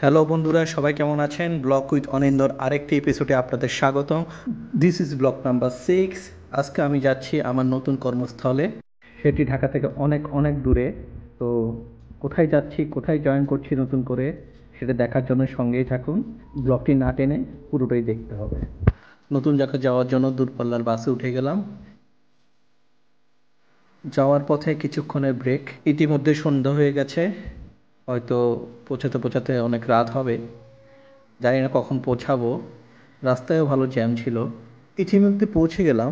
Hello বন্ধুরা, সবাই কেমন আছেন? ব্লগ উইথ অনিন্দর আরেকটি এপিসোডে আপনাদের স্বাগতম। This is blog number 6। আজকে আমি যাচ্ছি আমার নতুন কর্মস্থলে। সেটি ঢাকা থেকে অনেক অনেক দূরে। তো কোথায় যাচ্ছি, কোথায় জয়েন করছি নতুন করে, সেটা দেখার জন্য সঙ্গেই থাকুন। ব্লগটি না টেনে পুরোটাই দেখতে হবে। নতুন জায়গায় যাওয়ার জন্য দূরপাল্লার বাসে উঠে গেলাম। যাওয়ার পথে কিছুক্ষণের ব্রেক। ইতিমধ্যে সন্ধ্যা হয়ে গেছে, হয়তো পৌঁছাতে পৌঁছাতে অনেক রাত হবে। জানি না কখন পৌঁছাবো। রাস্তায়ও ভালো জ্যাম ছিল। ইতিমধ্যে পৌঁছে গেলাম।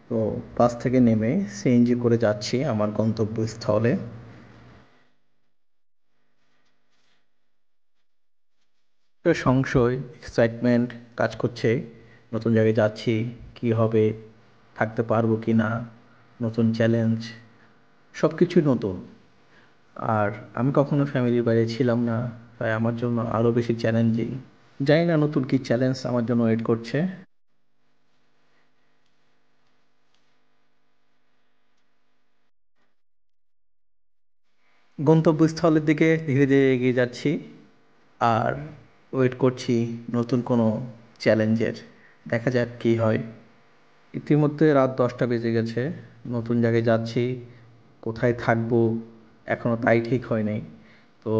তো বাস থেকে নেমে সিএনজি করে যাচ্ছি আমার গন্তব্যস্থলে। একটা সংশয়, এক্সাইটমেন্ট কাজ করছে। নতুন জায়গায় যাচ্ছি, কি হবে, থাকতে পারবো কি না, নতুন চ্যালেঞ্জ, সব কিছুই নতুন। আর আমি কখনো ফ্যামিলির বাইরে ছিলাম না, তাই আমার জন্য আরও বেশি চ্যালেঞ্জিং। জানি না নতুন কি চ্যালেঞ্জ আমার জন্য ওয়েট করছে। গন্তব্যস্থলের দিকে ধীরে ধীরে এগিয়ে যাচ্ছি আর ওয়েট করছি নতুন কোনো চ্যালেঞ্জের। দেখা যাক কী হয়। ইতিমধ্যে রাত 10টা বেজে গেছে। নতুন জায়গায় যাচ্ছি, কোথায় থাকবো এখনও তাই ঠিক হয় নাই। তো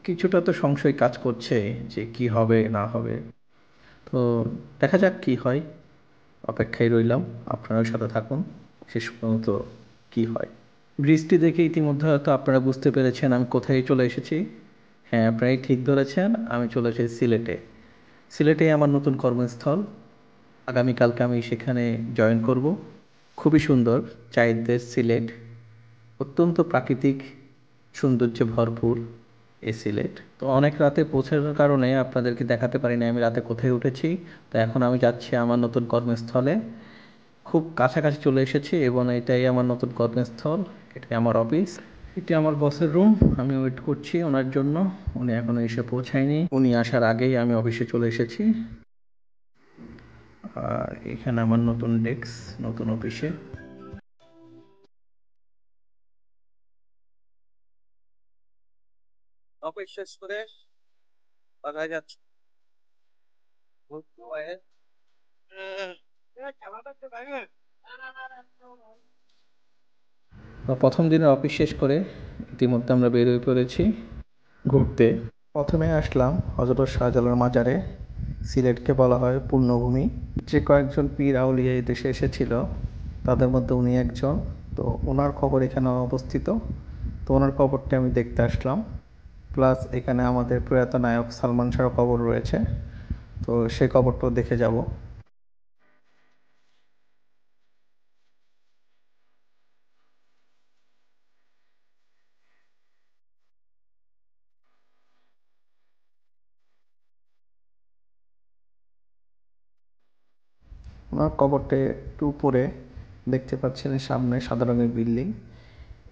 কিছুটা তো সংশয় কাজ করছে যে কি হবে না হবে। তো দেখা যাক কি হয়, অপেক্ষায় রইলাম। আপনারাও সাথে থাকুন শেষ পর্যন্ত কি হয়। ব্রিজটি দেখে ইতিমধ্যে হয়তো আপনারা বুঝতে পেরেছেন আমি কোথায় চলে এসেছি। হ্যাঁ, আপনারাই ঠিক ধরেছেন, আমি চলে এসেছি সিলেটে। সিলেটে আমার নতুন কর্মস্থল। আগামীকালকে আমি সেখানে জয়েন করব। খুবই সুন্দর চাইদের সিলেট, অত্যন্ত প্রাকৃতিক সৌন্দর্যে ভরপুর এই সিলেট। তো অনেক রাতে পৌঁছানোর কারণে আপনাদেরকে দেখাতে পারি না আমি রাতে কোথায় উঠেছি। তো এখন আমি যাচ্ছি আমার নতুন কর্মস্থলে। খুব কাছাকাছি চলে এসেছি এবং এটাই আমার নতুন কর্মস্থল। এটাই আমার অফিস। এটি আমার বসের রুম। আমি ওয়েট করছি ওনার জন্য। উনি এখনো এসে পৌঁছায়নি। উনি আসার আগেই আমি অফিসে চলে এসেছি। আর এখানে আমার নতুন ডেস্ক, নতুন অফিসে। অফিস শেষ করে বাসায় যাচ্ছি। প্রথম দিনের অফিস শেষ করে ইতিমধ্যে আমরা বের হয়ে পড়েছি ঘুরতে। প্রথমে আসলাম হযরত শাহজালাল মাজারে। সিলেটকে বলা হয় পূর্ণভূমি। যে কয়েকজন পীর আউলিয়া এই দেশে এসেছিল তাদের মধ্যে উনি একজন। তো ওনার কবর এখানে অবস্থিত। তো ওনার কবরটা আমি দেখতে আসলাম। প্লাস এখানে আমাদের প্রয়াত নায়ক সালমান শাহর কবর রয়েছে। তো সেই কবরটাও দেখে যাব। ওনার কবরটা একটু উপরে দেখতে পাচ্ছেন, সামনে সাদা রঙের বিল্ডিং।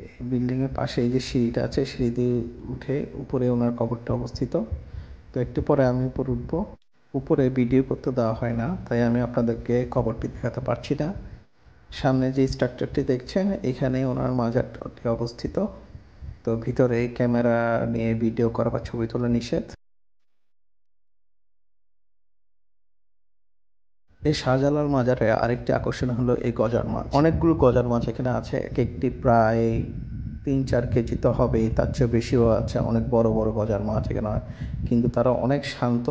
এই বিল্ডিংয়ের পাশে এই যে সিঁড়িটা আছে, সিঁড়ি দিয়ে উঠে উপরে ওনার কবরটা অবস্থিত। তো একটু পরে আমি উপরে উঠবো। উপরে ভিডিও করতে দেওয়া হয় না, তাই আমি আপনাদেরকে কবরটি দেখাতে পারছি না। সামনে যে স্ট্রাকচারটি দেখছেন এখানে ওনার মাজারটি অবস্থিত। তো ভিতরে ক্যামেরা নিয়ে ভিডিও করা বা ছবি তোলা নিষেধ। এই শাহজালাল মাজারে আরেকটি আকর্ষণ হলো এই গজার মাছ। অনেকগুলো গজার মাছ এখানে আছে, এক একটি প্রায় 3-4 কেজি তো হবেই, তার চেয়ে বেশিও আছে। অনেক বড় বড় গজার মাছ এখানে, কিন্তু তারা অনেক শান্ত।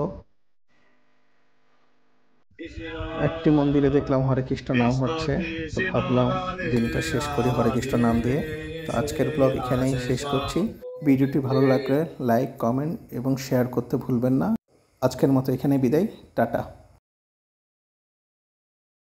একটি মন্দিরে দেখলাম হরে কৃষ্ণ নাম হচ্ছে। তো ভাবলাম দিনটা শেষ করি হরে কৃষ্ণ নাম দিয়ে। তো আজকের ব্লগ এখানেই শেষ করছি। ভিডিওটি ভালো লাগলে লাইক, কমেন্ট এবং শেয়ার করতে ভুলবেন না। আজকের মতো এখানে বিদায়। টাটা।